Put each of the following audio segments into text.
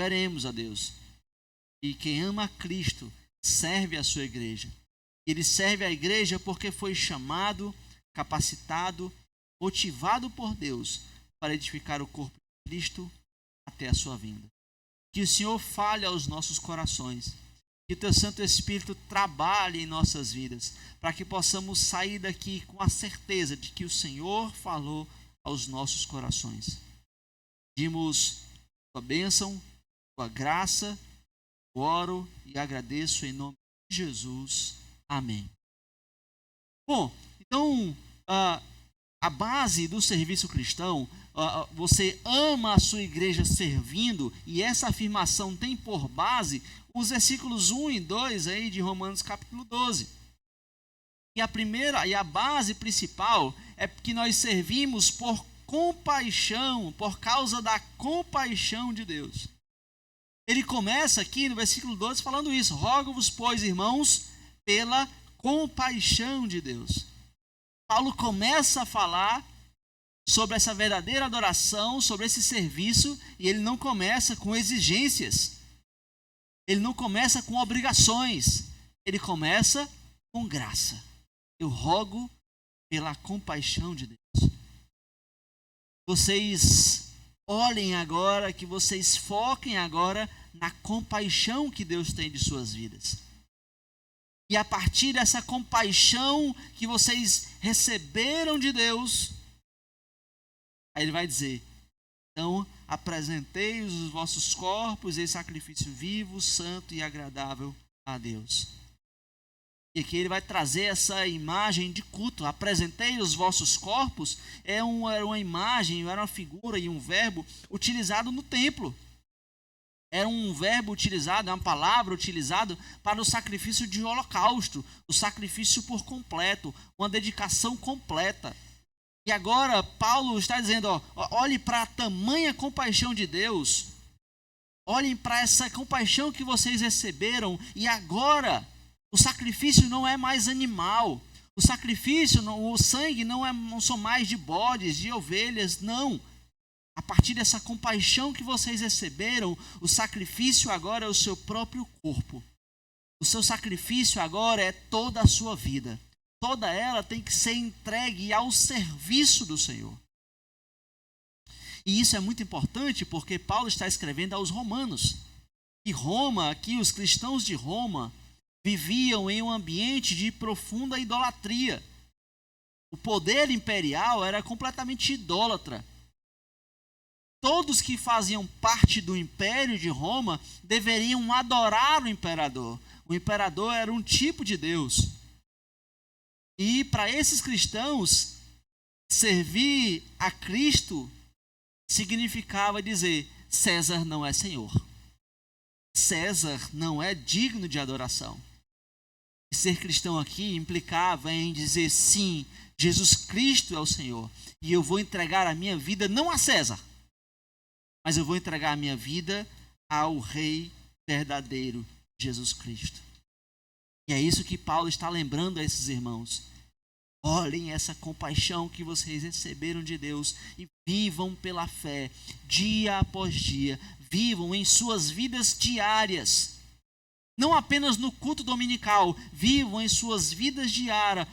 veremos a Deus. E quem ama a Cristo serve a sua igreja. Ele serve a igreja porque foi chamado, capacitado, motivado por Deus para edificar o corpo de Cristo até a sua vinda. Que o Senhor fale aos nossos corações. Que o Teu Santo Espírito trabalhe em nossas vidas, para que possamos sair daqui com a certeza de que o Senhor falou aos nossos corações. Pedimos Tua bênção, Tua graça, oro e agradeço em nome de Jesus. Amém. Bom, então, a base do serviço cristão, você ama a sua igreja servindo, e essa afirmação tem por base os versículos 1 e 2 aí de Romanos capítulo 12. E a base principal é que nós servimos por compaixão, por causa da compaixão de Deus. Ele começa aqui no versículo 12 falando isso: rogo-vos, pois, irmãos, pela compaixão de Deus. Paulo começa a falar sobre essa verdadeira adoração, sobre esse serviço, e ele não começa com exigências, ele não começa com obrigações, ele começa com graça. Eu rogo pela compaixão de Deus. Vocês olhem agora, que vocês foquem agora na compaixão que Deus tem de suas vidas. E a partir dessa compaixão que vocês receberam de Deus, aí ele vai dizer: então apresentei os vossos corpos em sacrifício vivo, santo e agradável a Deus. E aqui ele vai trazer essa imagem de culto. Apresentei os vossos corpos era uma imagem, era uma figura e um verbo utilizado no templo. Era um verbo utilizado, é uma palavra utilizada para o sacrifício de holocausto, o sacrifício por completo, uma dedicação completa. E agora Paulo está dizendo, olhe para a tamanha compaixão de Deus, olhem para essa compaixão que vocês receberam, e agora o sacrifício não é mais animal, o sacrifício, o sangue não são mais de bodes, de ovelhas, não. A partir dessa compaixão que vocês receberam, o sacrifício agora é o seu próprio corpo. O seu sacrifício agora é toda a sua vida. Toda ela tem que ser entregue ao serviço do Senhor. E isso é muito importante porque Paulo está escrevendo aos romanos. E Roma, aqui os cristãos de Roma, viviam em um ambiente de profunda idolatria. O poder imperial era completamente idólatra. Todos que faziam parte do Império de Roma deveriam adorar o imperador. O imperador era um tipo de Deus. E para esses cristãos, servir a Cristo significava dizer: César não é Senhor. César não é digno de adoração. E ser cristão aqui implicava em dizer: sim, Jesus Cristo é o Senhor. E eu vou entregar a minha vida não a César, mas eu vou entregar a minha vida ao Rei verdadeiro, Jesus Cristo. E é isso que Paulo está lembrando a esses irmãos. Olhem essa compaixão que vocês receberam de Deus e vivam pela fé, dia após dia. Vivam em suas vidas diárias. Não apenas no culto dominical, vivam em suas vidas diárias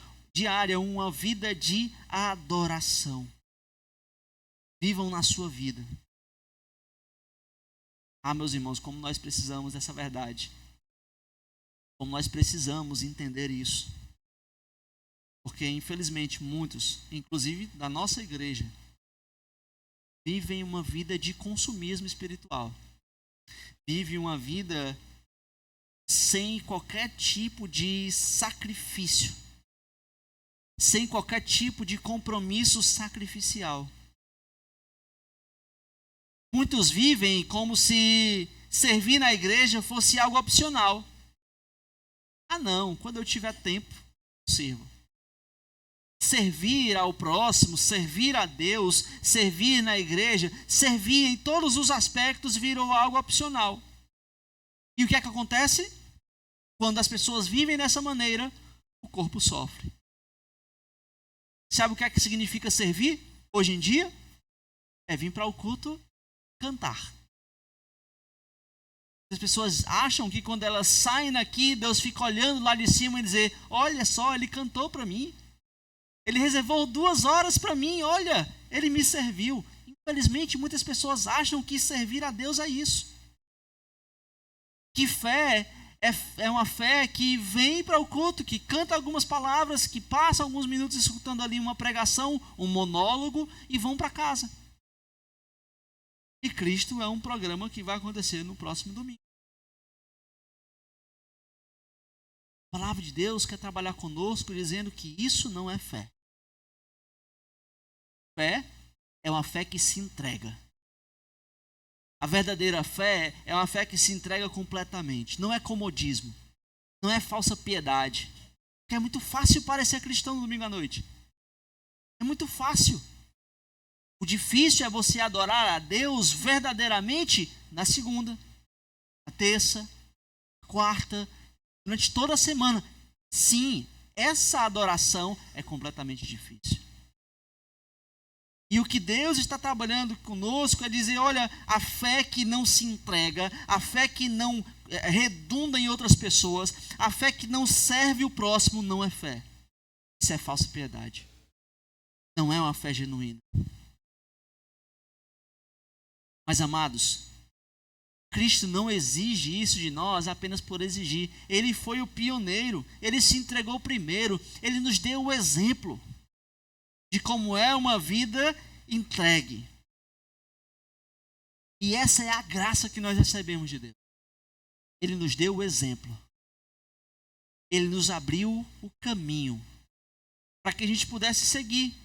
uma vida de adoração. Vivam na sua vida. Meus irmãos, como nós precisamos dessa verdade. Como nós precisamos entender isso. Porque, infelizmente, muitos, inclusive da nossa igreja, vivem uma vida de consumismo espiritual. Vivem uma vida sem qualquer tipo de sacrifício. Sem qualquer tipo de compromisso sacrificial. Muitos vivem como se servir na igreja fosse algo opcional. Não, quando eu tiver tempo, sirvo. Servir ao próximo, servir a Deus, servir na igreja, servir em todos os aspectos virou algo opcional. E o que é que acontece? Quando as pessoas vivem dessa maneira, o corpo sofre. Sabe o que é que significa servir hoje em dia? É vir para o culto cantar. As pessoas acham que quando elas saem daqui, Deus fica olhando lá de cima e dizer: olha só, ele cantou para mim. Ele reservou 2 horas para mim, olha, ele me serviu. Infelizmente, muitas pessoas acham que servir a Deus é isso. Que fé é uma fé que vem para o culto, que canta algumas palavras, que passa alguns minutos escutando ali uma pregação, um monólogo e vão para casa. E Cristo é um programa que vai acontecer no próximo domingo. A palavra de Deus quer trabalhar conosco dizendo que isso não é fé. Fé é uma fé que se entrega. A verdadeira fé é uma fé que se entrega completamente. Não é comodismo. Não é falsa piedade. Porque é muito fácil parecer cristão no domingo à noite. É muito fácil. O difícil é você adorar a Deus verdadeiramente na segunda, na terça, na quarta, durante toda a semana. Sim, essa adoração é completamente difícil. E o que Deus está trabalhando conosco é dizer, olha, a fé que não se entrega, a fé que não redunda em outras pessoas, a fé que não serve o próximo não é fé. Isso é falsa piedade. Não é uma fé genuína. Mas, amados, Cristo não exige isso de nós apenas por exigir. Ele foi o pioneiro, ele se entregou primeiro, ele nos deu o exemplo de como é uma vida entregue. E essa é a graça que nós recebemos de Deus. Ele nos deu o exemplo. Ele nos abriu o caminho para que a gente pudesse seguir.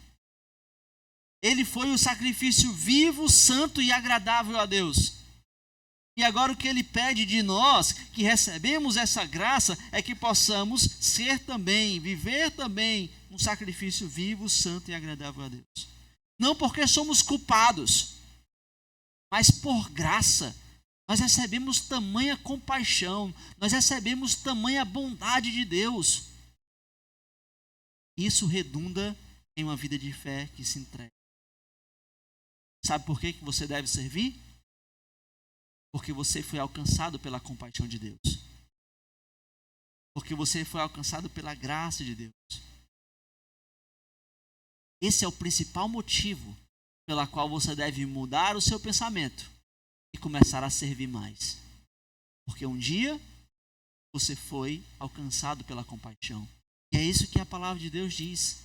Ele foi o sacrifício vivo, santo e agradável a Deus. E agora o que ele pede de nós, que recebemos essa graça, é que possamos ser também, viver também um sacrifício vivo, santo e agradável a Deus. Não porque somos culpados, mas por graça. Nós recebemos tamanha compaixão, nós recebemos tamanha bondade de Deus. Isso redunda em uma vida de fé que se entrega. Sabe por que você deve servir? Porque você foi alcançado pela compaixão de Deus. Porque você foi alcançado pela graça de Deus. Esse é o principal motivo pela qual você deve mudar o seu pensamento e começar a servir mais. Porque um dia você foi alcançado pela compaixão. E é isso que a palavra de Deus diz.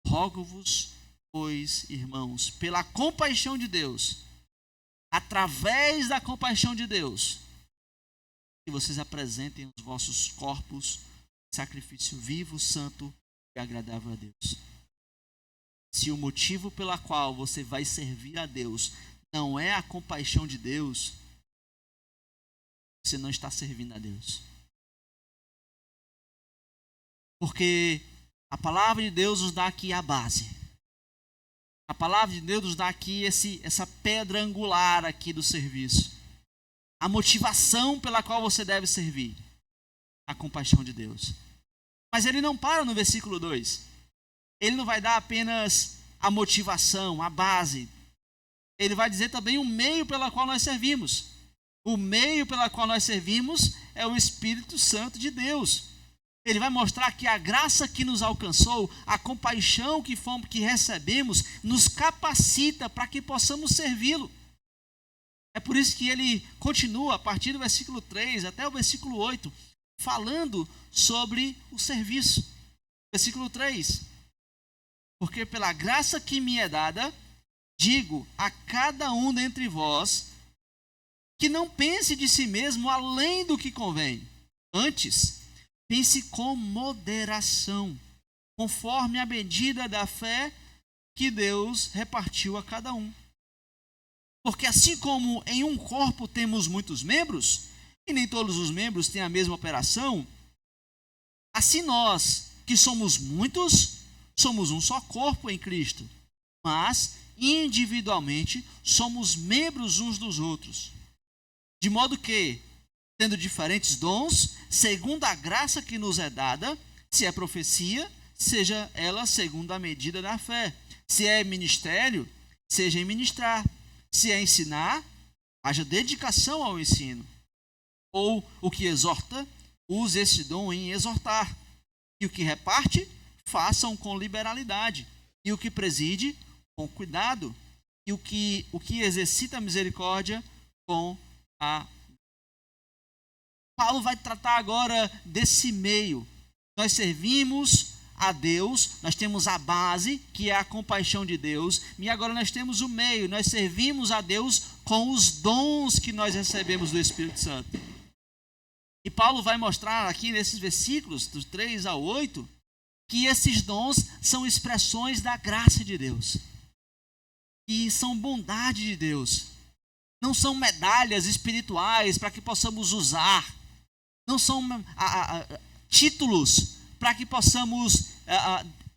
Rogo-vos, pois, irmãos, pela compaixão de Deus, através da compaixão de Deus, que vocês apresentem os vossos corpos em sacrifício vivo, santo e agradável a Deus. Se o motivo pela qual você vai servir a Deus não é a compaixão de Deus, você não está servindo a Deus. Porque a palavra de Deus nos dá aqui a base. A palavra de Deus nos dá aqui essa pedra angular aqui do serviço. A motivação pela qual você deve servir. A compaixão de Deus. Mas ele não para no versículo 2. Ele não vai dar apenas a motivação, a base. Ele vai dizer também o meio pela qual nós servimos. O meio pela qual nós servimos é o Espírito Santo de Deus. Ele vai mostrar que a graça que nos alcançou, a compaixão que recebemos, nos capacita para que possamos servi-lo. É por isso que ele continua, a partir do versículo 3 até o versículo 8, falando sobre o serviço. Versículo 3. Porque pela graça que me é dada, digo a cada um dentre vós, que não pense de si mesmo além do que convém. Antes, pense com moderação, conforme a medida da fé que Deus repartiu a cada um. Porque assim como em um corpo temos muitos membros, e nem todos os membros têm a mesma operação, assim nós, que somos muitos, somos um só corpo em Cristo, mas individualmente somos membros uns dos outros. De modo que, tendo diferentes dons, segundo a graça que nos é dada, se é profecia, seja ela segundo a medida da fé. Se é ministério, seja em ministrar. Se é ensinar, haja dedicação ao ensino. Ou o que exorta, use esse dom em exortar. E o que reparte, façam com liberalidade. E o que preside, com cuidado. E o que exercita a misericórdia, com a... Paulo vai tratar agora desse meio. Nós servimos a Deus, nós temos a base, que é a compaixão de Deus, e agora nós temos o meio, nós servimos a Deus com os dons que nós recebemos do Espírito Santo. E Paulo vai mostrar aqui nesses versículos, dos 3 ao 8, que esses dons são expressões da graça de Deus, e são bondade de Deus, não são medalhas espirituais para que possamos usar, não são títulos para que possamos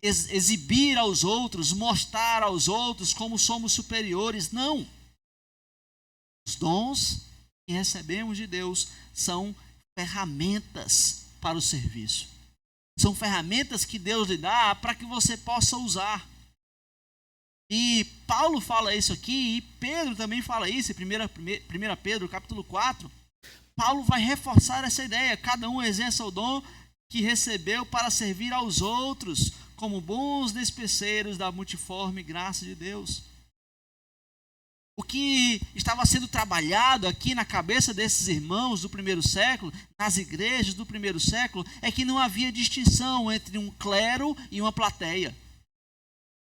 exibir aos outros, mostrar aos outros como somos superiores. Não. Os dons que recebemos de Deus são ferramentas para o serviço. São ferramentas que Deus lhe dá para que você possa usar. E Paulo fala isso aqui, e Pedro também fala isso, em 1 Pedro, capítulo 4. Paulo vai reforçar essa ideia. Cada um exerça o dom que recebeu para servir aos outros, como bons despeceiros da multiforme graça de Deus. O que estava sendo trabalhado aqui na cabeça desses irmãos do primeiro século, nas igrejas do primeiro século, é que não havia distinção entre um clero e uma plateia.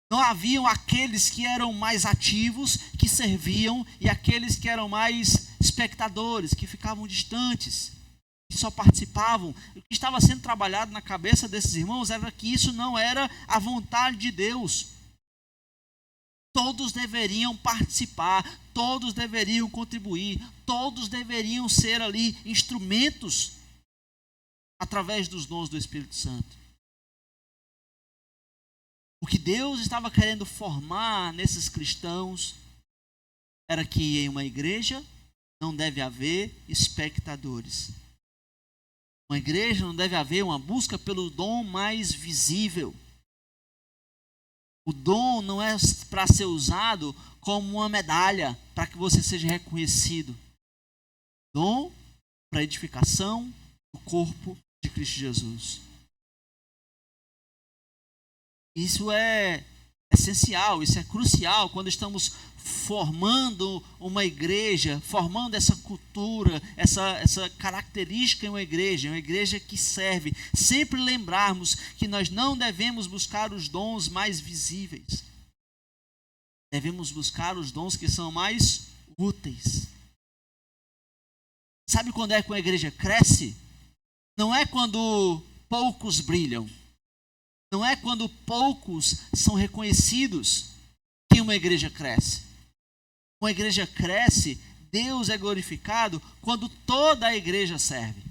Não haviam aqueles que eram mais ativos, que serviam, e aqueles que eram mais espectadores, que ficavam distantes, que só participavam. O que estava sendo trabalhado na cabeça desses irmãos era que isso não era a vontade de Deus. Todos deveriam participar, todos deveriam contribuir, todos deveriam ser ali instrumentos através dos dons do Espírito Santo. O que Deus estava querendo formar nesses cristãos era que em uma igreja não deve haver espectadores. Uma igreja não deve haver uma busca pelo dom mais visível. O dom não é para ser usado como uma medalha para que você seja reconhecido. Dom para edificação do corpo de Cristo Jesus. Isso é essencial, isso é crucial quando estamos formando uma igreja, formando essa cultura, essa característica em uma igreja que serve. Sempre lembrarmos que nós não devemos buscar os dons mais visíveis. Devemos buscar os dons que são mais úteis. Sabe quando é que uma igreja cresce? Não é quando poucos brilham. Não é quando poucos são reconhecidos que uma igreja cresce. Uma igreja cresce, Deus é glorificado quando toda a igreja serve.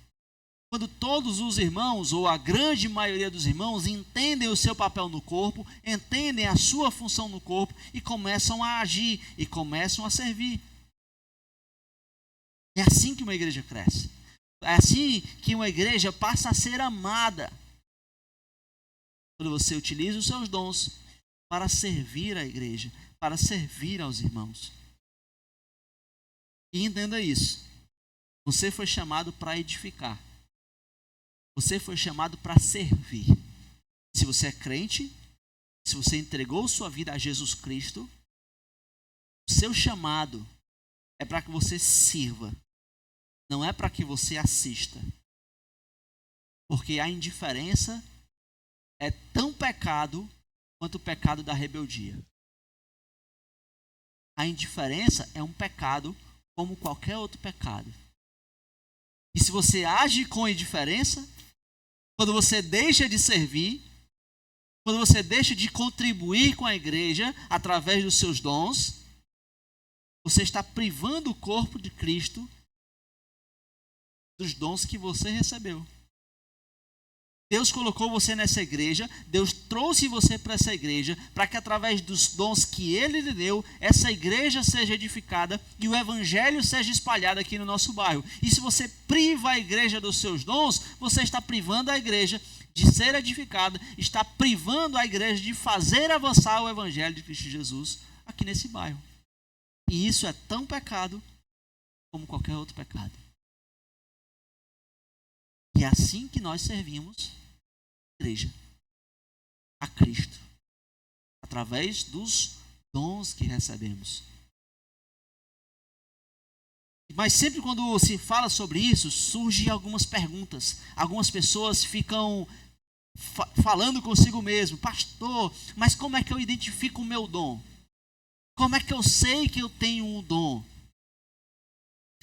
Quando todos os irmãos, ou a grande maioria dos irmãos, entendem o seu papel no corpo, entendem a sua função no corpo e começam a agir e começam a servir. É assim que uma igreja cresce. É assim que uma igreja passa a ser amada. Quando você utiliza os seus dons para servir a igreja, para servir aos irmãos. E entenda isso. Você foi chamado para edificar. Você foi chamado para servir. Se você é crente, se você entregou sua vida a Jesus Cristo, o seu chamado é para que você sirva. Não é para que você assista. Porque a indiferença é tão pecado quanto o pecado da rebeldia. A indiferença é um pecado como qualquer outro pecado. E se você age com indiferença, quando você deixa de servir, quando você deixa de contribuir com a igreja através dos seus dons, você está privando o corpo de Cristo dos dons que você recebeu. Deus colocou você nessa igreja, Deus trouxe você para essa igreja, para que através dos dons que Ele lhe deu, essa igreja seja edificada e o evangelho seja espalhado aqui no nosso bairro. E se você priva a igreja dos seus dons, você está privando a igreja de ser edificada, está privando a igreja de fazer avançar o evangelho de Cristo Jesus aqui nesse bairro. E isso é tão pecado como qualquer outro pecado. E é assim que nós servimos a igreja, a Cristo, através dos dons que recebemos. Mas sempre quando se fala sobre isso, surgem algumas perguntas. Algumas pessoas ficam falando consigo mesmo: pastor, mas como é que eu identifico o meu dom? Como é que eu sei que eu tenho um dom?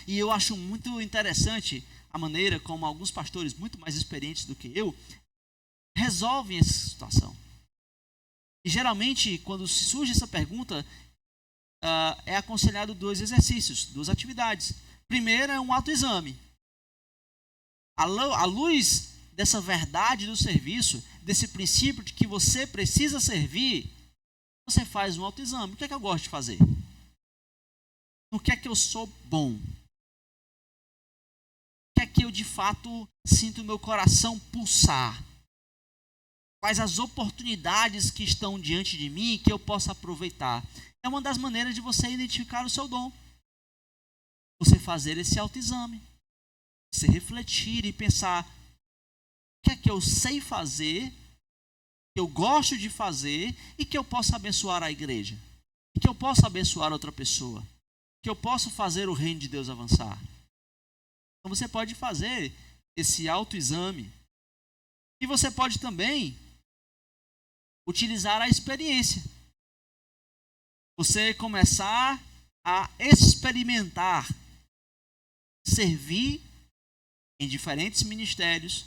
E eu acho muito interessante a maneira como alguns pastores muito mais experientes do que eu resolvem essa situação. E geralmente, quando se surge essa pergunta, é aconselhado 2 exercícios, 2 atividades. Primeiro é um autoexame. À luz dessa verdade do serviço, desse princípio de que você precisa servir, você faz um autoexame. O que é que eu gosto de fazer? No que é que eu sou bom? O que é que eu de fato sinto o meu coração pulsar? Quais as oportunidades que estão diante de mim que eu possa aproveitar? É uma das maneiras de você identificar o seu dom. Você fazer esse autoexame. Você refletir e pensar: o que é que eu sei fazer, que eu gosto de fazer e que eu possa abençoar a igreja? E que eu possa abençoar outra pessoa? Que eu possa fazer o reino de Deus avançar? Então você pode fazer esse autoexame. E você pode também utilizar a experiência. Você começar a experimentar, servir em diferentes ministérios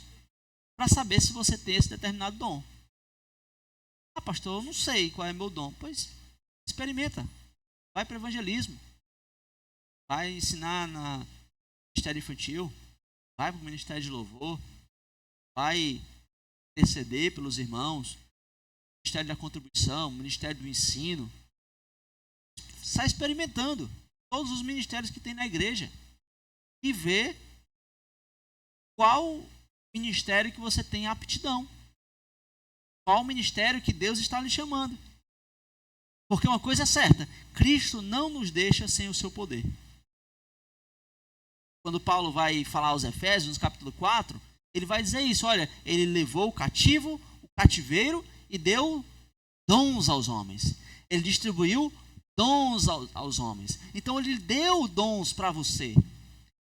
para saber se você tem esse determinado dom. Ah, pastor, eu não sei qual é meu dom. Pois experimenta. Vai para o evangelismo. Vai ensinar na ministério infantil. Vai para o ministério de louvor. Vai interceder pelos irmãos. Ministério da contribuição, ministério do ensino. Sai experimentando todos os ministérios que tem na igreja e vê qual ministério que você tem aptidão. Qual ministério que Deus está lhe chamando. Porque uma coisa é certa: Cristo não nos deixa sem o seu poder. Quando Paulo vai falar aos Efésios, no capítulo 4, ele vai dizer isso: olha, ele levou o cativo, o cativeiro e deu dons aos homens. Ele distribuiu dons aos homens. Então ele deu dons para você.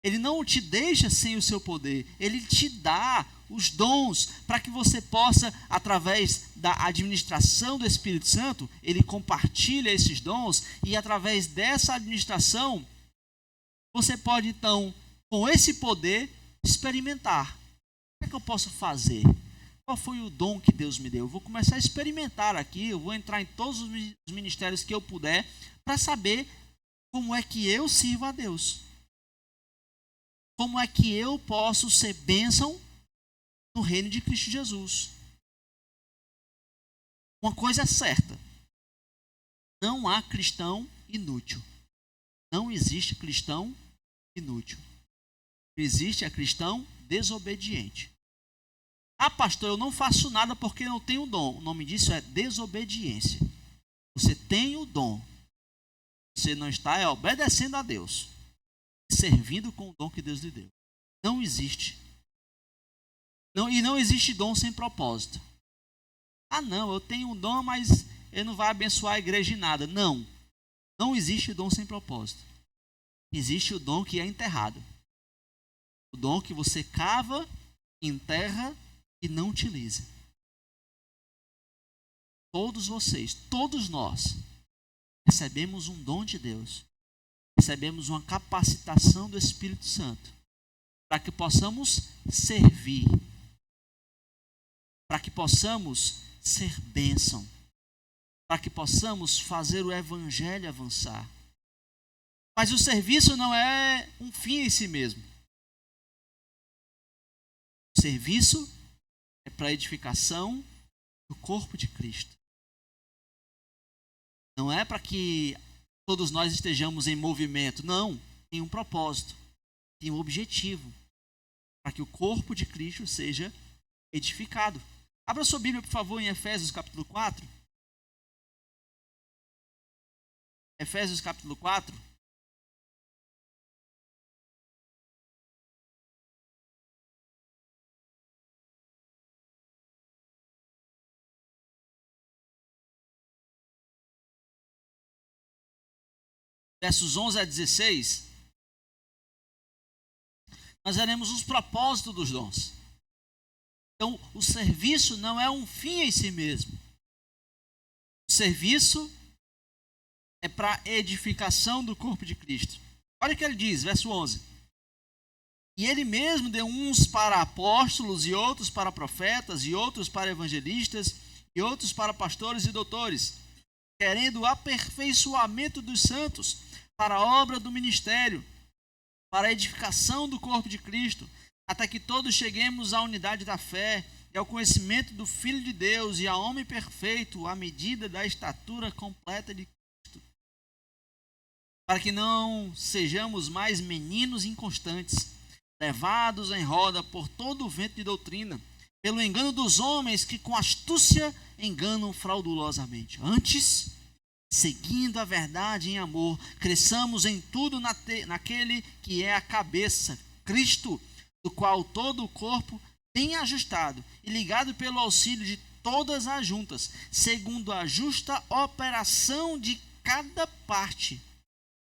Ele não te deixa sem o seu poder. Ele te dá os dons para que você possa, através da administração do Espírito Santo, ele compartilha esses dons e através dessa administração, você pode então, com esse poder, experimentar. O que é que eu posso fazer? Qual foi o dom que Deus me deu? Eu vou começar a experimentar aqui, eu vou entrar em todos os ministérios que eu puder para saber como é que eu sirvo a Deus. Como é que eu posso ser bênção no reino de Cristo Jesus? Uma coisa é certa: não há cristão inútil. Não existe cristão inútil. Existe a cristão desobediente. Ah, pastor, eu não faço nada porque não tenho dom. O nome disso é desobediência. Você tem o dom. Você não está obedecendo a Deus. Servindo com o dom que Deus lhe deu. Não existe. E não existe dom sem propósito. Ah, não, eu tenho um dom, mas ele não vai abençoar a igreja em nada. Não. Não existe dom sem propósito. Existe o dom que é enterrado. O dom que você cava, enterra e não utiliza. Todos vocês, todos nós, recebemos um dom de Deus. Recebemos uma capacitação do Espírito Santo para que possamos servir, para que possamos ser bênção, para que possamos fazer o evangelho avançar. Mas o serviço não é um fim em si mesmo. O serviço é para a edificação do corpo de Cristo. Não é para que todos nós estejamos em movimento. Não, tem um propósito, tem um objetivo. Para que o corpo de Cristo seja edificado. Abra sua Bíblia, por favor, em Efésios capítulo 4. Efésios capítulo 4. versos 11 a 16, nós veremos os propósitos dos dons. Então, o serviço não é um fim em si mesmo. O serviço é para edificação do corpo de Cristo. Olha o que ele diz, verso 11. E ele mesmo deu uns para apóstolos, e outros para profetas, e outros para evangelistas, e outros para pastores e doutores, querendo o aperfeiçoamento dos santos, para a obra do ministério, para a edificação do corpo de Cristo, até que todos cheguemos à unidade da fé e ao conhecimento do Filho de Deus e ao homem perfeito, à medida da estatura completa de Cristo, para que não sejamos mais meninos inconstantes, levados em roda por todo o vento de doutrina, pelo engano dos homens que com astúcia enganam fraudulosamente. Antes, seguindo a verdade em amor, cresçamos em tudo naquele que é a cabeça, Cristo, do qual todo o corpo, bem ajustado e ligado pelo auxílio de todas as juntas, segundo a justa operação de cada parte,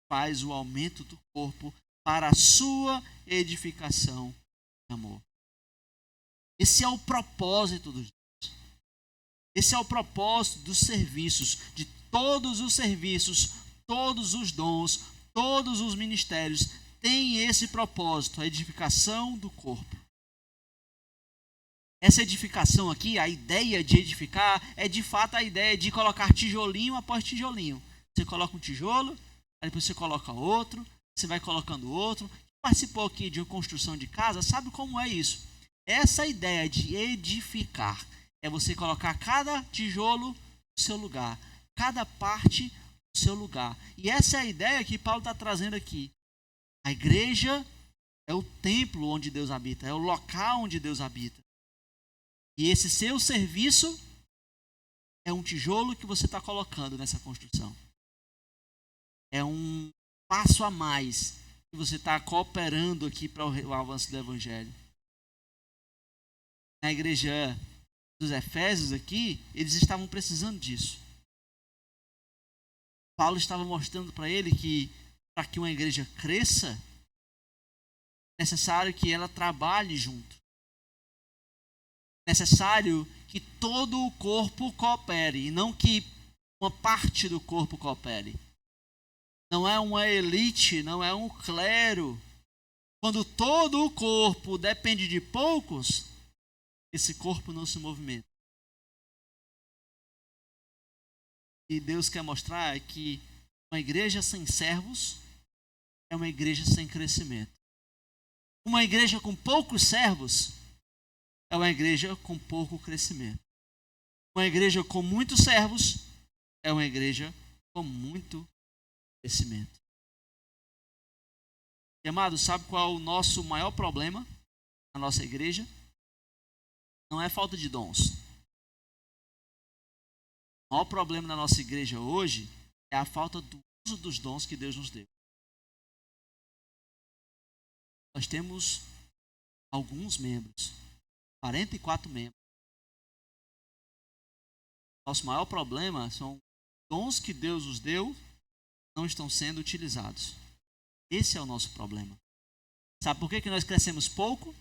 faz o aumento do corpo para a sua edificação em amor. Esse é o propósito dos dons. Esse é o propósito dos serviços, de todos os serviços, todos os dons, todos os ministérios têm esse propósito, a edificação do corpo. Essa edificação aqui, a ideia de edificar, é de fato a ideia de colocar tijolinho após tijolinho. Você coloca um tijolo, aí depois você coloca outro, você vai colocando outro. Quem participou aqui de uma construção de casa sabe como é isso. Essa ideia de edificar é você colocar cada tijolo no seu lugar, cada parte no seu lugar. E essa é a ideia que Paulo está trazendo aqui. A igreja é o templo onde Deus habita, é o local onde Deus habita. E esse seu serviço é um tijolo que você está colocando nessa construção. É um passo a mais que você está cooperando aqui para o avanço do Evangelho. Na igreja dos Efésios aqui, eles estavam precisando disso. Paulo estava mostrando para ele que para que uma igreja cresça, é necessário que ela trabalhe junto. É necessário que todo o corpo coopere, e não que uma parte do corpo coopere. Não é uma elite, não é um clero. Quando todo o corpo depende de poucos, esse corpo não se movimenta. E Deus quer mostrar que uma igreja sem servos é uma igreja sem crescimento. Uma igreja com poucos servos é uma igreja com pouco crescimento. Uma igreja com muitos servos é uma igreja com muito crescimento. E, amado, sabe qual é o nosso maior problema na nossa igreja? Não é falta de dons. O maior problema na nossa igreja hoje é a falta do uso dos dons que Deus nos deu. Nós temos alguns membros, 44 membros. Nosso maior problema são dons que Deus nos deu não estão sendo utilizados. Esse é o nosso problema. Sabe por que nós crescemos pouco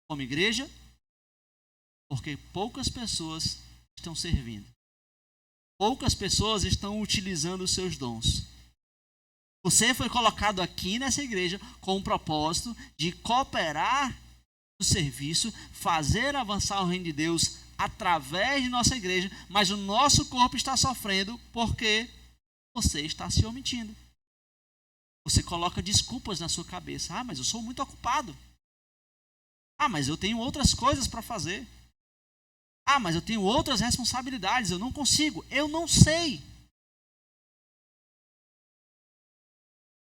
como igreja? Porque poucas pessoas estão servindo. Poucas pessoas estão utilizando os seus dons. Você foi colocado aqui nessa igreja com o propósito de cooperar no serviço, fazer avançar o reino de Deus através de nossa igreja, mas o nosso corpo está sofrendo porque você está se omitindo. Você coloca desculpas na sua cabeça. Ah, mas eu sou muito ocupado. Ah, mas eu tenho outras coisas para fazer. Ah, mas eu tenho outras responsabilidades, eu não consigo, eu não sei.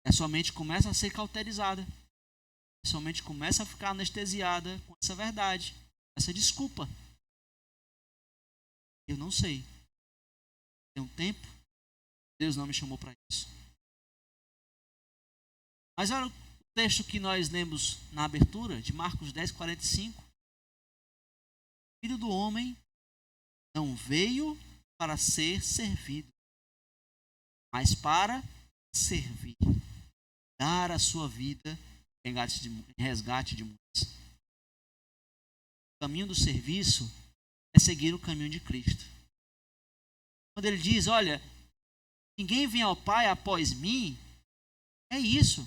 A sua mente começa a ser cauterizada. A sua mente começa a ficar anestesiada com essa verdade, essa desculpa. Eu não sei. Tem um tempo, Deus não me chamou para isso. Mas olha o texto que nós lemos na abertura, de Marcos 10, 45. O Filho do Homem não veio para ser servido, mas para servir, dar a sua vida em resgate de muitos. O caminho do serviço é seguir o caminho de Cristo. Quando ele diz, olha, ninguém vem ao Pai após mim, é isso.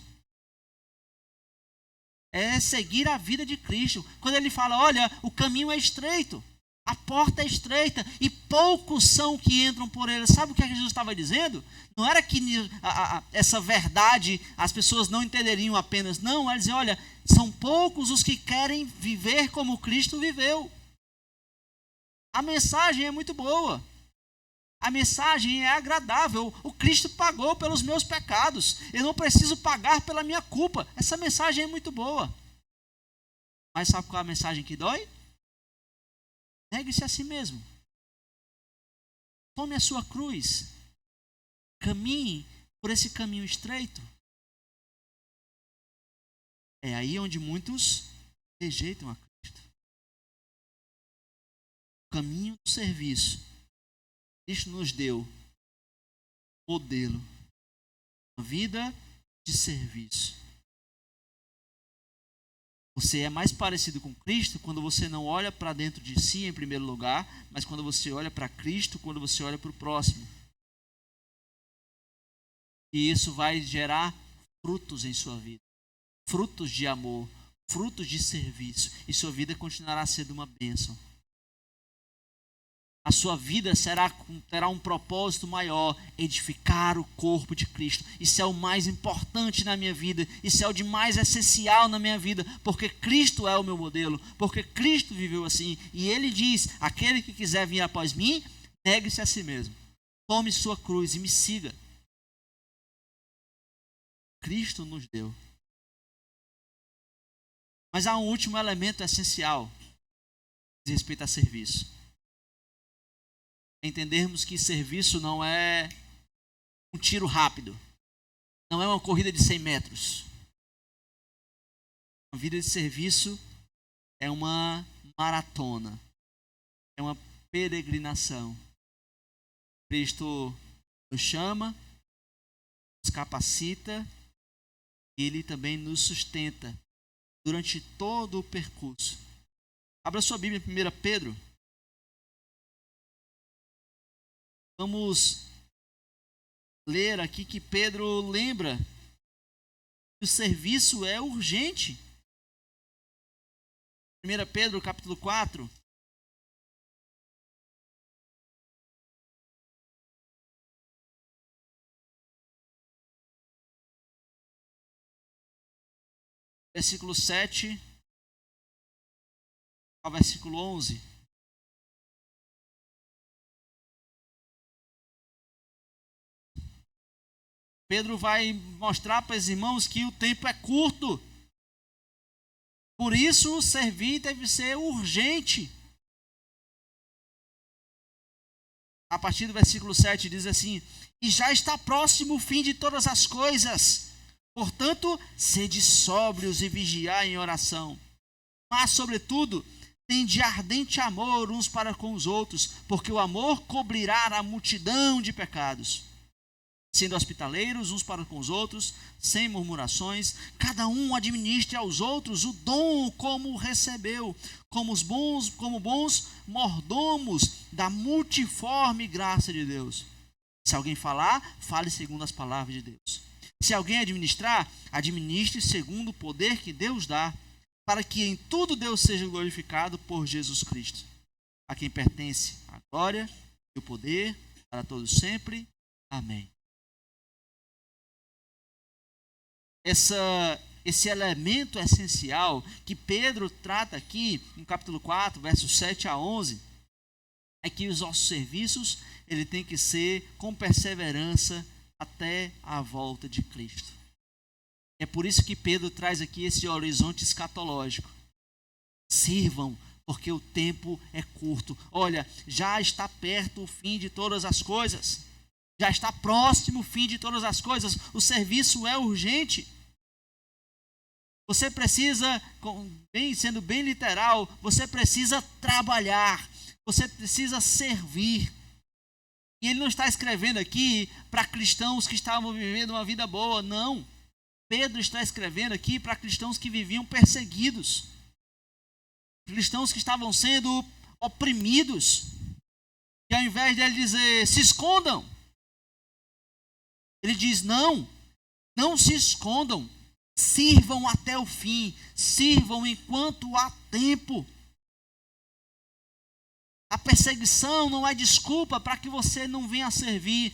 É seguir a vida de Cristo. Quando ele fala, olha, o caminho é estreito, a porta é estreita e poucos são que entram por ele. Sabe o que Jesus estava dizendo? Não era que essa verdade as pessoas não entenderiam apenas. Não, ele dizia, olha, são poucos os que querem viver como Cristo viveu. A mensagem é muito boa. A mensagem é agradável. O Cristo pagou pelos meus pecados. Eu não preciso pagar pela minha culpa. Essa mensagem é muito boa. Mas sabe qual é a mensagem que dói? Negue-se a si mesmo. Tome a sua cruz. Caminhe por esse caminho estreito. É aí onde muitos rejeitam a Cristo. O caminho do serviço. Cristo nos deu modelo, uma vida de serviço. Você é mais parecido com Cristo quando você não olha para dentro de si em primeiro lugar, mas quando você olha para Cristo, quando você olha para o próximo. E isso vai gerar frutos em sua vida, frutos de amor, frutos de serviço, e sua vida continuará sendo uma bênção. A sua vida terá um propósito maior, edificar o corpo de Cristo. Isso é o mais importante na minha vida. Isso é o de mais essencial na minha vida. Porque Cristo é o meu modelo. Porque Cristo viveu assim. E Ele diz, aquele que quiser vir após mim, negue-se a si mesmo. Tome sua cruz e me siga. Cristo nos deu. Mas há um último elemento essencial. Diz respeito a serviço. Entendermos que serviço não é um tiro rápido, não é uma corrida de 100 metros. Uma vida de serviço é uma maratona, é uma peregrinação. Cristo nos chama, nos capacita, e Ele também nos sustenta durante todo o percurso. Abra sua Bíblia em 1 Pedro. Vamos ler aqui que Pedro lembra que o serviço é urgente. 1 Pedro capítulo 4. Versículo 7 ao versículo 11. Pedro vai mostrar para os irmãos que o tempo é curto. Por isso, servir deve ser urgente. A partir do versículo 7 diz assim: e já está próximo o fim de todas as coisas. Portanto, sede sóbrios e vigiai em oração. Mas, sobretudo, tende ardente amor uns para com os outros, porque o amor cobrirá a multidão de pecados. Sendo hospitaleiros uns para com os outros, sem murmurações, cada um administre aos outros o dom como recebeu, como bons mordomos da multiforme graça de Deus. Se alguém falar, fale segundo as palavras de Deus. Se alguém administrar, administre segundo o poder que Deus dá, para que em tudo Deus seja glorificado por Jesus Cristo, a quem pertence a glória e o poder para todos sempre. Amém. Esse elemento essencial que Pedro trata aqui no capítulo 4, versos 7 a 11, é que os nossos serviços ele tem que ser com perseverança até a volta de Cristo. É por isso que Pedro traz aqui esse horizonte escatológico. Sirvam, porque o tempo é curto. Olha, já está perto o fim de todas as coisas. Já está próximo o fim de todas as coisas. O serviço é urgente. Você precisa, sendo bem literal, você precisa trabalhar. Você precisa servir. E ele não está escrevendo aqui para cristãos que estavam vivendo uma vida boa, não. Pedro está escrevendo aqui para cristãos que viviam perseguidos. Cristãos que estavam sendo oprimidos. E ao invés dele dizer, se escondam, ele diz, não se escondam. Sirvam até o fim. Sirvam enquanto há tempo. A perseguição não é desculpa para que você não venha a servir.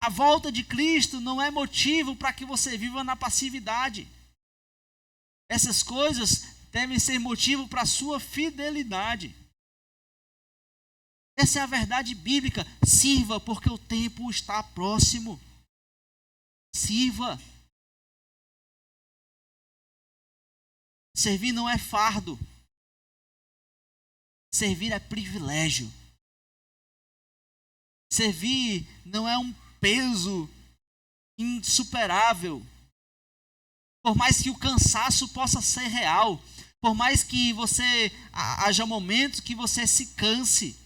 A volta de Cristo não é motivo para que você viva na passividade. Essas coisas devem ser motivo para a sua fidelidade. Essa é a verdade bíblica. Sirva porque o tempo está próximo. Sirva. Servir não é fardo. Servir é privilégio. Servir não é um peso insuperável. Por mais que o cansaço possa ser real, por mais que haja momentos que você se canse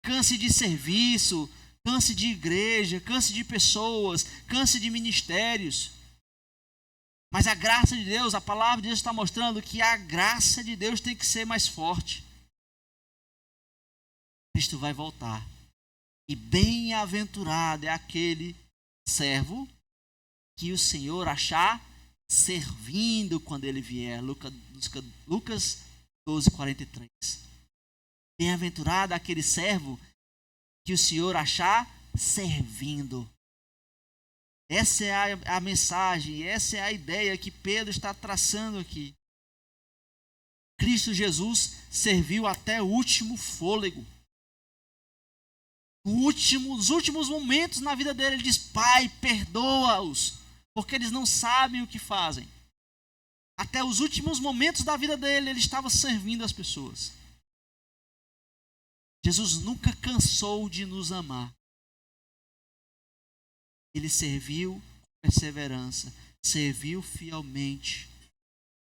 de serviço, canse de igreja, canse de pessoas, canse de ministérios. Mas a graça de Deus, a palavra de Deus está mostrando que a graça de Deus tem que ser mais forte. Cristo vai voltar. E bem-aventurado é aquele servo que o Senhor achar servindo quando ele vier. Lucas 12:43. Bem-aventurado é aquele servo que o Senhor achar servindo. Essa é a mensagem, essa é a ideia que Pedro está traçando aqui. Cristo Jesus serviu até o último fôlego. Nos últimos momentos na vida dele, ele diz, Pai, perdoa-os, porque eles não sabem o que fazem. Até os últimos momentos da vida dele, ele estava servindo as pessoas. Jesus nunca cansou de nos amar. Ele serviu com perseverança, serviu fielmente.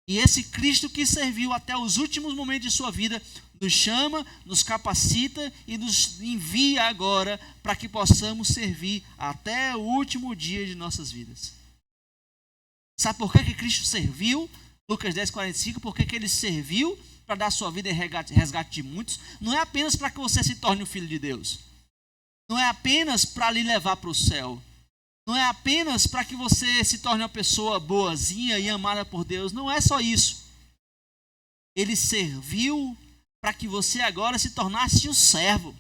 E esse Cristo que serviu até os últimos momentos de sua vida, nos chama, nos capacita e nos envia agora para que possamos servir até o último dia de nossas vidas. Sabe por que Cristo serviu? Lucas 10:45, por que ele serviu para dar sua vida em resgate de muitos? Não é apenas para que você se torne um filho de Deus. Não é apenas para lhe levar para o céu. Não é apenas para que você se torne uma pessoa boazinha e amada por Deus. Não é só isso. Ele serviu para que você agora se tornasse um servo.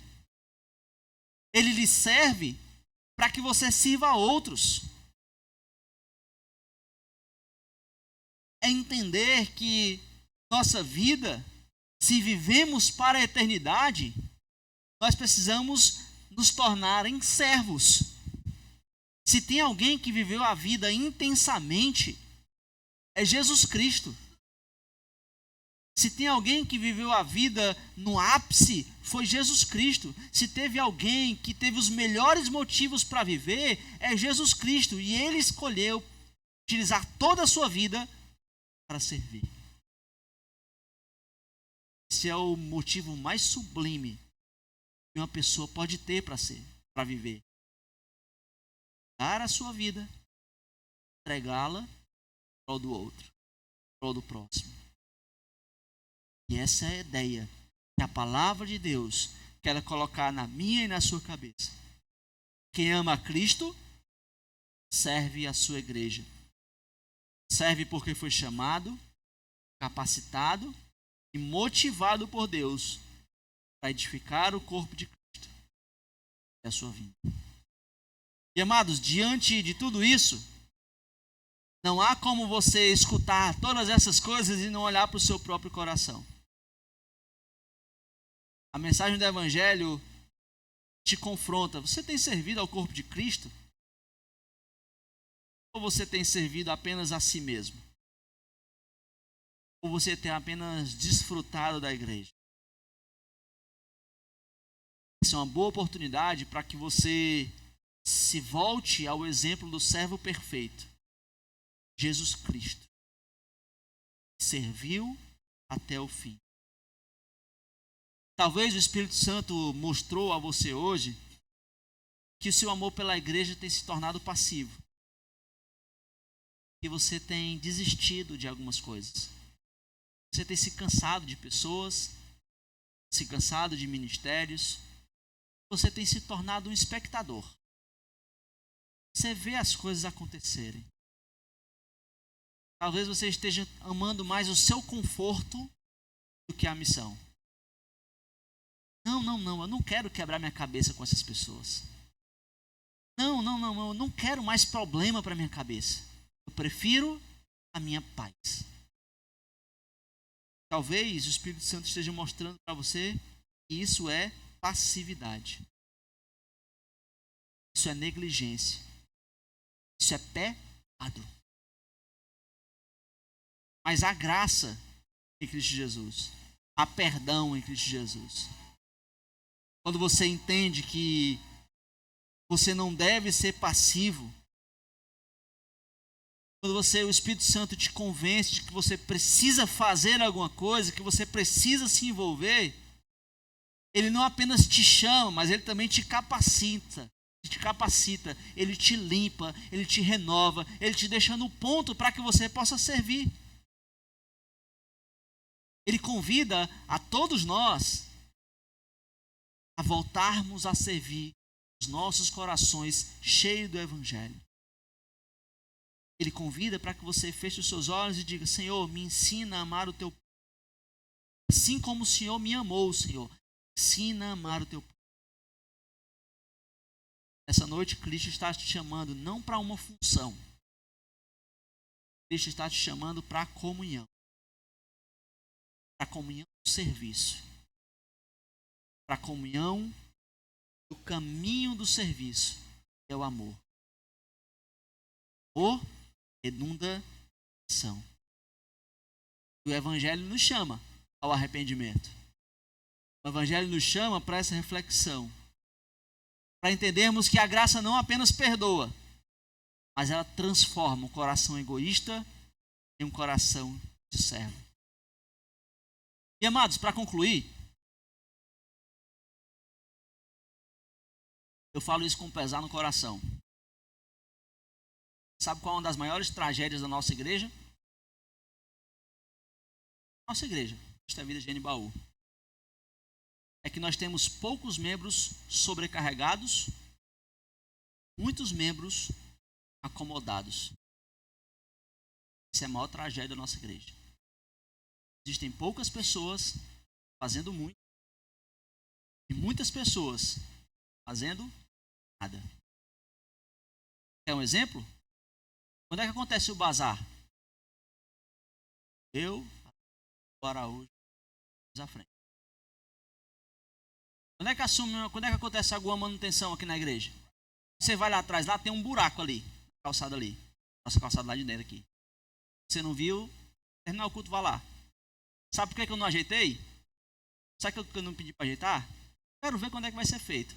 Ele lhe serve para que você sirva a outros. É entender que nossa vida, se vivemos para a eternidade, nós precisamos nos tornar em servos. Se tem alguém que viveu a vida intensamente, é Jesus Cristo. Se tem alguém que viveu a vida no ápice, foi Jesus Cristo. Se teve alguém que teve os melhores motivos para viver, é Jesus Cristo. E ele escolheu utilizar toda a sua vida para servir. Esse é o motivo mais sublime que uma pessoa pode ter para viver. Dar a sua vida, entregá-la em prol do outro, em prol do próximo. E essa é a ideia que a palavra de Deus quer colocar na minha e na sua cabeça. Quem ama a Cristo, serve a sua igreja. Serve porque foi chamado, capacitado e motivado por Deus para edificar o corpo de Cristo e a sua vida. E amados, diante de tudo isso, não há como você escutar todas essas coisas e não olhar para o seu próprio coração. A mensagem do Evangelho te confronta. Você tem servido ao corpo de Cristo? Ou você tem servido apenas a si mesmo? Ou você tem apenas desfrutado da igreja? Essa é uma boa oportunidade para que você se volte ao exemplo do servo perfeito, Jesus Cristo. Serviu até o fim. Talvez o Espírito Santo mostrou a você hoje que o seu amor pela igreja tem se tornado passivo. Que você tem desistido de algumas coisas. Você tem se cansado de pessoas, se cansado de ministérios. Você tem se tornado um espectador. Você vê as coisas acontecerem. Talvez você esteja amando mais o seu conforto do que a missão. Não, eu não quero quebrar minha cabeça com essas pessoas. Não, eu não quero mais problema para minha cabeça. Eu prefiro a minha paz. Talvez o Espírito Santo esteja mostrando para você que isso é passividade. Isso é negligência. Isso é pecado. Mas há graça em Cristo Jesus. Há perdão em Cristo Jesus. Quando você entende que você não deve ser passivo, quando o Espírito Santo te convence de que você precisa fazer alguma coisa, que você precisa se envolver, ele não apenas te chama, mas ele também te capacita. Ele te limpa, ele te renova, ele te deixa no ponto para que você possa servir. Ele convida a todos nós a voltarmos a servir os nossos corações cheios do Evangelho. Ele convida para que você feche os seus olhos e diga: Senhor, me ensina a amar o teu povo. Assim como o Senhor me amou, Senhor, ensina a amar o teu povo. Essa noite, Cristo está te chamando não para uma função. Cristo está te chamando para a comunhão. Para a comunhão do serviço. Para a comunhão do caminho do serviço, que é o amor. Amor redunda ação. O Evangelho nos chama ao arrependimento. O Evangelho nos chama para essa reflexão. Para entendermos que a graça não apenas perdoa, mas ela transforma um coração egoísta em um coração de servo. E amados, para concluir, eu falo isso com pesar no coração. Sabe qual é uma das maiores tragédias da nossa igreja? Nossa igreja, esta vida de Genibaú. É que nós temos poucos membros sobrecarregados, muitos membros acomodados. Essa é a maior tragédia da nossa igreja. Existem poucas pessoas fazendo muito e muitas pessoas fazendo nada. Quer um exemplo? Quando é que acontece o bazar? Eu, o Araújo, à frente. Quando é que acontece alguma manutenção aqui na igreja? Você vai lá atrás, lá tem um buraco ali, calçada ali. Nossa calçada lá de dentro aqui. Você não viu? Terminar o culto, vá lá. Sabe por que eu não ajeitei? Sabe o que eu não pedi para ajeitar? Quero ver quando é que vai ser feito.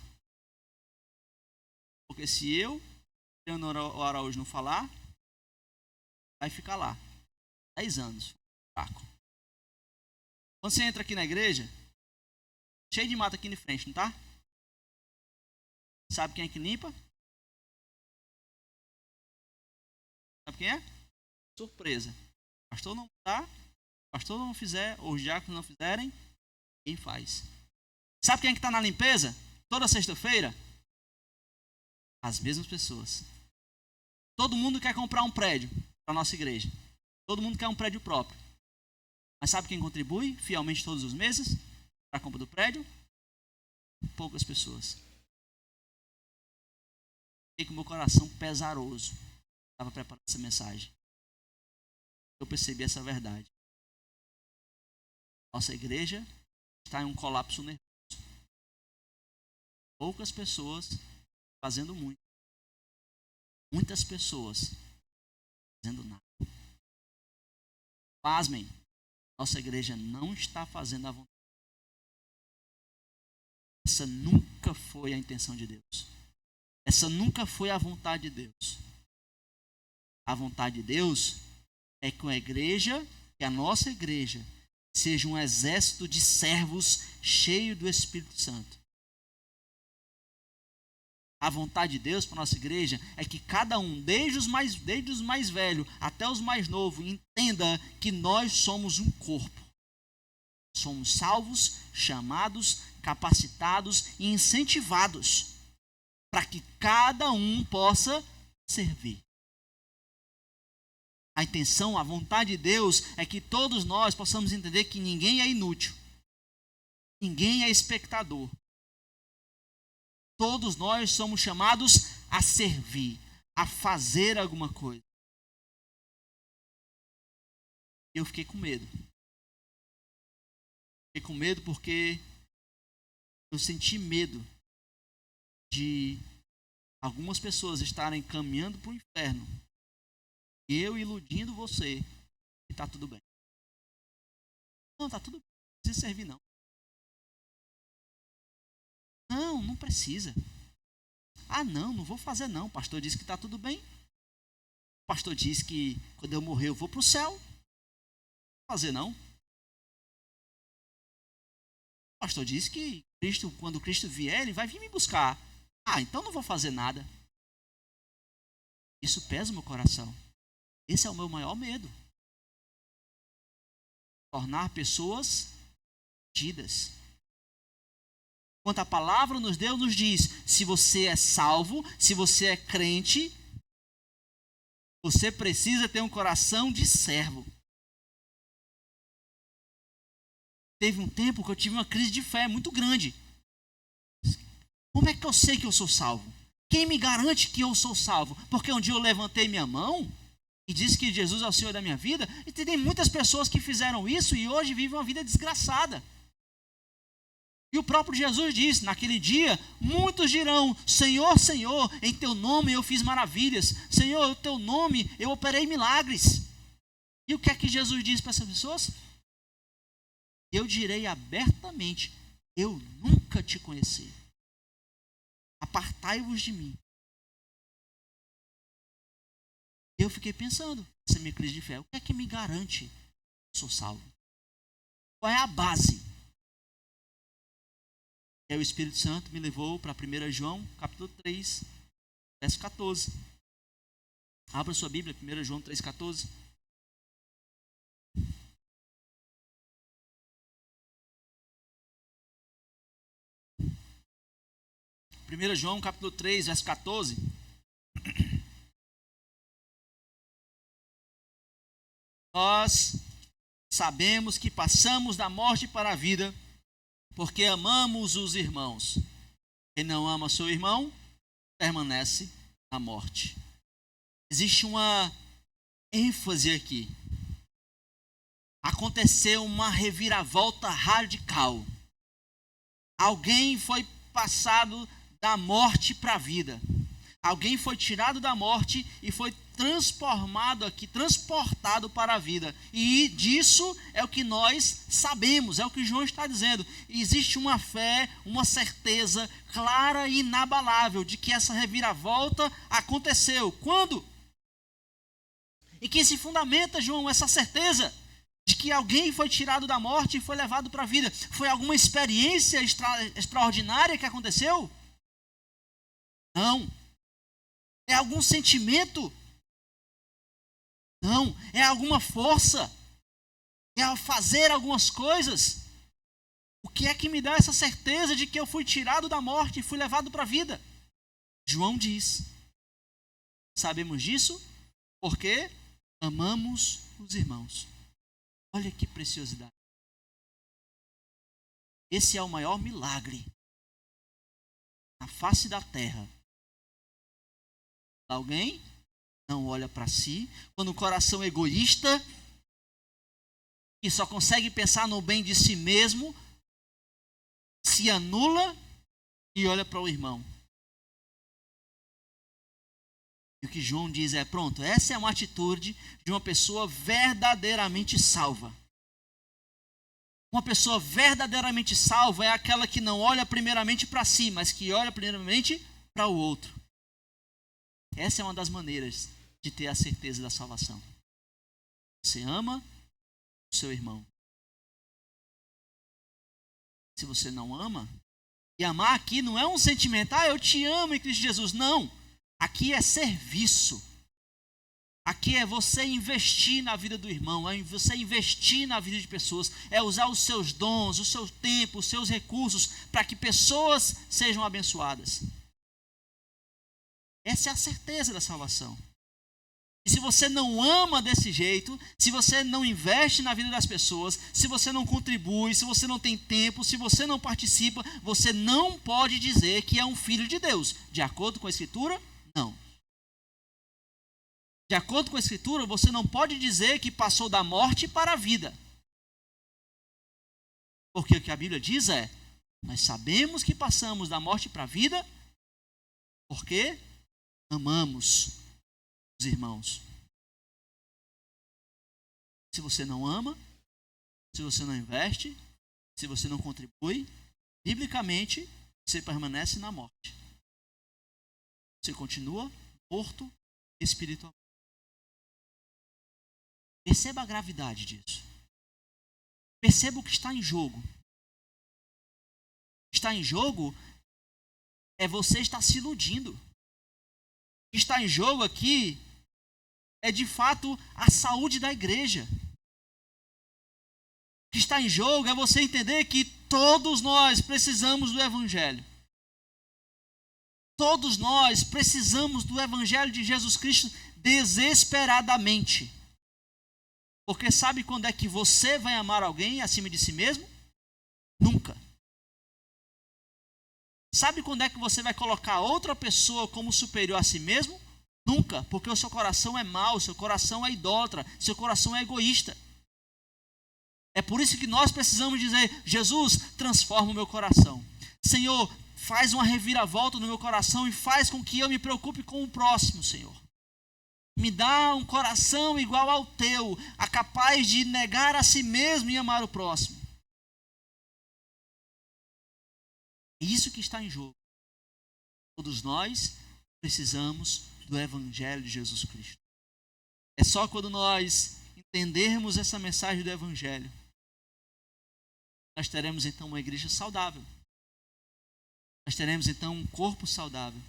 Porque se eu, o Araújo, não falar, vai ficar lá. 10 anos. Buraco. Quando você entra aqui na igreja, cheio de mato aqui na frente, não tá? Sabe quem é que limpa? Sabe quem é? Surpresa. Pastor não tá, pastor não fizer, ou os diáconos não fizerem, quem faz? Sabe quem é que está na limpeza? Toda sexta-feira? As mesmas pessoas. Todo mundo quer comprar um prédio para a nossa igreja. Todo mundo quer um prédio próprio. Mas sabe quem contribui fielmente todos os meses para a compra do prédio? Poucas pessoas. Fiquei com o meu coração pesaroso. Estava preparando essa mensagem. Eu percebi essa verdade. Nossa igreja está em um colapso nervoso. Poucas pessoas fazendo muito. Muitas pessoas fazendo nada. Pasmem, nossa igreja não está fazendo a vontade. Essa nunca foi a intenção de Deus. Essa nunca foi a vontade de Deus. A vontade de Deus é que a igreja, que a nossa igreja, seja um exército de servos cheio do Espírito Santo. A vontade de Deus para a nossa igreja é que cada um, desde os mais velhos até os mais novos, entenda que nós somos um corpo. Somos salvos, chamados, capacitados e incentivados para que cada um possa servir. A intenção, a vontade de Deus é que todos nós possamos entender que ninguém é inútil. Ninguém é espectador. Todos nós somos chamados a servir, a fazer alguma coisa. Eu fiquei com medo. Fiquei com medo porque eu senti medo de algumas pessoas estarem caminhando para o inferno. Eu iludindo você e está tudo bem. Não, está tudo bem. Não precisa servir, não. Não, não precisa. Ah, não vou fazer não. O pastor disse que está tudo bem. O pastor disse que quando eu morrer eu vou para o céu. Não vou fazer não. O pastor disse que quando Cristo vier, ele vai vir me buscar. Ah, então não vou fazer nada. Isso pesa o meu coração. Esse é o meu maior medo. Tornar pessoas perdidas. Quanto a palavra nos diz, se você é salvo, se você é crente, você precisa ter um coração de servo. Teve um tempo que eu tive uma crise de fé muito grande. Como é que eu sei que eu sou salvo? Quem me garante que eu sou salvo? Porque um dia eu levantei minha mão e disse que Jesus é o Senhor da minha vida, e tem muitas pessoas que fizeram isso e hoje vivem uma vida desgraçada. E o próprio Jesus disse, naquele dia, muitos dirão, Senhor, Senhor, em teu nome eu fiz maravilhas. Senhor, em teu nome eu operei milagres. E o que é que Jesus disse para essas pessoas? Eu direi abertamente, eu nunca te conheci. Apartai-vos de mim. Eu fiquei pensando, essa minha crise de fé, o que é que me garante que eu sou salvo? Qual é a base? E aí o Espírito Santo me levou para 1 João, capítulo 3, verso 14. Abra sua Bíblia, 1 João 3, 14. Primeira João, capítulo 3, verso 14. Nós sabemos que passamos da morte para a vida, porque amamos os irmãos. Quem não ama seu irmão, permanece na morte. Existe uma ênfase aqui. Aconteceu uma reviravolta radical. Alguém foi passado da morte para a vida. Alguém foi tirado da morte e foi transformado aqui, transportado para a vida. E disso é o que nós sabemos, é o que João está dizendo. Existe uma fé, uma certeza clara e inabalável de que essa reviravolta aconteceu. Quando? E que se fundamenta, João, essa certeza de que alguém foi tirado da morte e foi levado para a vida? Foi alguma experiência extraordinária que aconteceu? Não. É algum sentimento? Não. É alguma força? É ao fazer algumas coisas? O que é que me dá essa certeza de que eu fui tirado da morte e fui levado para a vida? João diz. Sabemos disso porque amamos os irmãos. Olha que preciosidade. Esse é o maior milagre na face da terra. Alguém não olha para si, quando o coração egoísta, que só consegue pensar no bem de si mesmo, se anula e olha para o irmão. E o que João diz é, pronto, essa é uma atitude de uma pessoa verdadeiramente salva. Uma pessoa verdadeiramente salva é aquela que não olha primeiramente para si, mas que olha primeiramente para o outro. Essa é uma das maneiras de ter a certeza da salvação. Você ama o seu irmão. Se você não ama, E amar aqui não é um sentimento, eu te amo em Cristo Jesus. Não. Aqui é serviço. Aqui é você investir na vida do irmão, é você investir na vida de pessoas, é usar os seus dons, o seu tempo, os seus recursos para que pessoas sejam abençoadas. Essa é a certeza da salvação. E se você não ama desse jeito, se você não investe na vida das pessoas, se você não contribui, se você não tem tempo, se você não participa, você não pode dizer que é um filho de Deus. De acordo com a Escritura, não. De acordo com a Escritura, você não pode dizer que passou da morte para a vida. Porque o que a Bíblia diz é, nós sabemos que passamos da morte para a vida porque amamos os irmãos. Se você não ama, se você não investe, se você não contribui, biblicamente, você permanece na morte. Você continua morto espiritualmente. Perceba a gravidade disso. Perceba o que está em jogo. O que está em jogo é você estar se iludindo. O que está em jogo aqui é de fato a saúde da igreja. O que está em jogo é você entender que todos nós precisamos do Evangelho. Todos nós precisamos do Evangelho de Jesus Cristo desesperadamente. Porque sabe quando é que você vai amar alguém acima de si mesmo? Nunca. Sabe quando é que você vai colocar outra pessoa como superior a si mesmo? Nunca, porque o seu coração é mau, seu coração é idólatra, seu coração é egoísta. É por isso que nós precisamos dizer, Jesus, transforma o meu coração. Senhor, faz uma reviravolta no meu coração e faz com que eu me preocupe com o próximo, Senhor. Me dá um coração igual ao teu, capaz de negar a si mesmo e amar o próximo. É isso que está em jogo. Todos nós precisamos do Evangelho de Jesus Cristo. É só quando nós entendermos essa mensagem do Evangelho, nós teremos então uma igreja saudável. Nós teremos então um corpo saudável.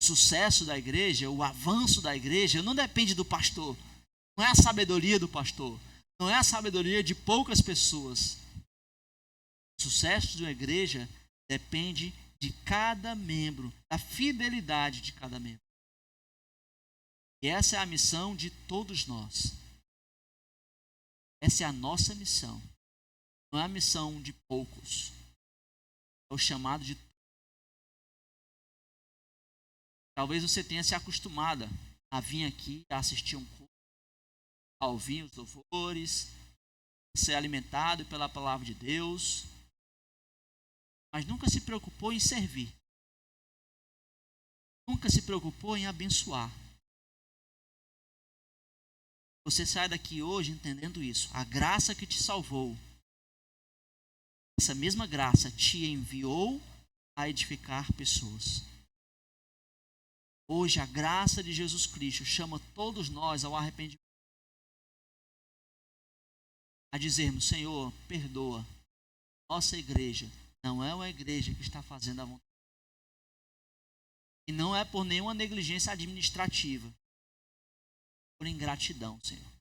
O sucesso da igreja, o avanço da igreja, não depende do pastor. Não é a sabedoria do pastor. Não é a sabedoria de poucas pessoas. O sucesso de uma igreja depende de cada membro, da fidelidade de cada membro. E essa é a missão de todos nós. Essa é a nossa missão. Não é a missão de poucos. É o chamado de todos. Talvez você tenha se acostumado a vir aqui, a assistir um culto, a ouvir os louvores, a ser alimentado pela palavra de Deus, mas nunca se preocupou em servir. Nunca se preocupou em abençoar. Você sai daqui hoje entendendo isso. A graça que te salvou, essa mesma graça te enviou a edificar pessoas. Hoje a graça de Jesus Cristo chama todos nós ao arrependimento. A dizermos, Senhor, perdoa. Nossa igreja não é uma igreja que está fazendo a vontade. E não é por nenhuma negligência administrativa. Por ingratidão, Senhor.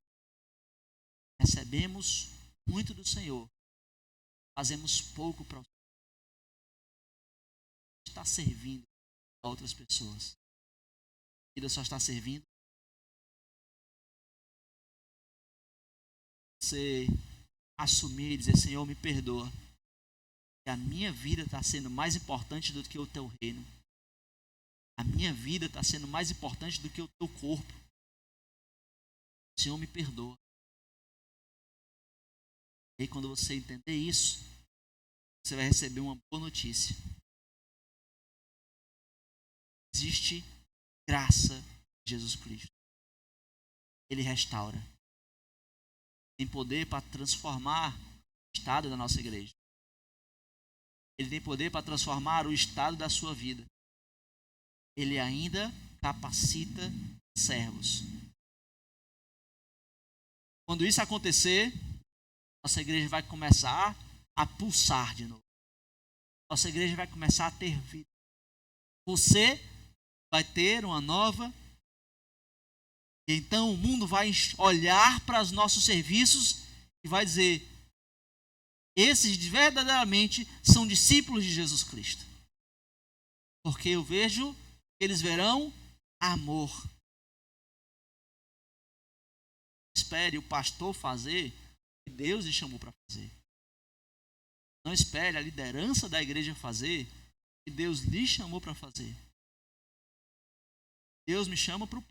Recebemos muito do Senhor. Fazemos pouco para o Senhor. Está servindo a outras pessoas. A vida só está servindo. Você assumir e dizer, Senhor, me perdoa. Que a minha vida está sendo mais importante do que o teu reino. A minha vida está sendo mais importante do que o teu corpo. Senhor, me perdoa. E aí, quando você entender isso, você vai receber uma boa notícia. Existe graça de Jesus Cristo. Ele restaura. Tem poder para transformar o estado da nossa igreja. Ele tem poder para transformar o estado da sua vida. Ele ainda capacita servos. Quando isso acontecer, nossa igreja vai começar a pulsar de novo. Nossa igreja vai começar a ter vida. Você vai ter uma nova. E então o mundo vai olhar para os nossos serviços e vai dizer: esses verdadeiramente são discípulos de Jesus Cristo. Porque eu vejo, eles verão amor. Espere o pastor fazer o que Deus lhe chamou para fazer. Não espere a liderança da igreja fazer o que Deus lhe chamou para fazer. Deus me chama para o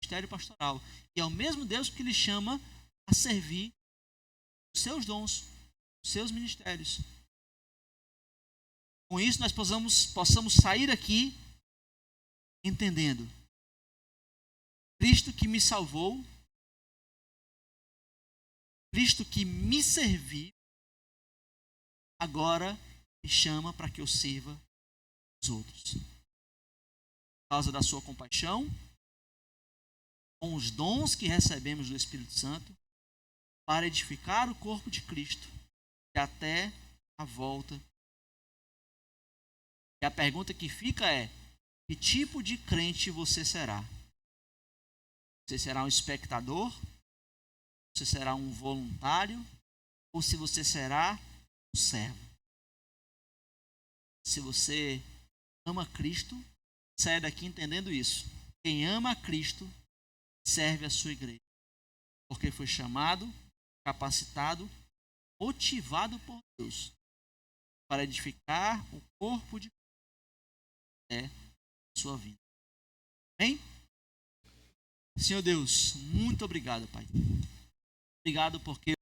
ministério pastoral. E é o mesmo Deus que lhe chama a servir os seus dons, os seus ministérios. Com isso, nós possamos sair aqui entendendo: Cristo que me salvou, Cristo que me serviu, agora me chama para que eu sirva os outros. Por causa da sua compaixão, com os dons que recebemos do Espírito Santo, para edificar o corpo de Cristo e até a volta. E a pergunta que fica é: que tipo de crente você será? Você será um espectador? Você será um voluntário? Ou se você será um servo? Se você ama Cristo, saia daqui entendendo isso. Quem ama a Cristo serve a sua igreja, porque foi chamado, capacitado, motivado por Deus para edificar o corpo de Cristo até a sua vida. Amém? Senhor Deus, muito obrigado, Pai. Obrigado porque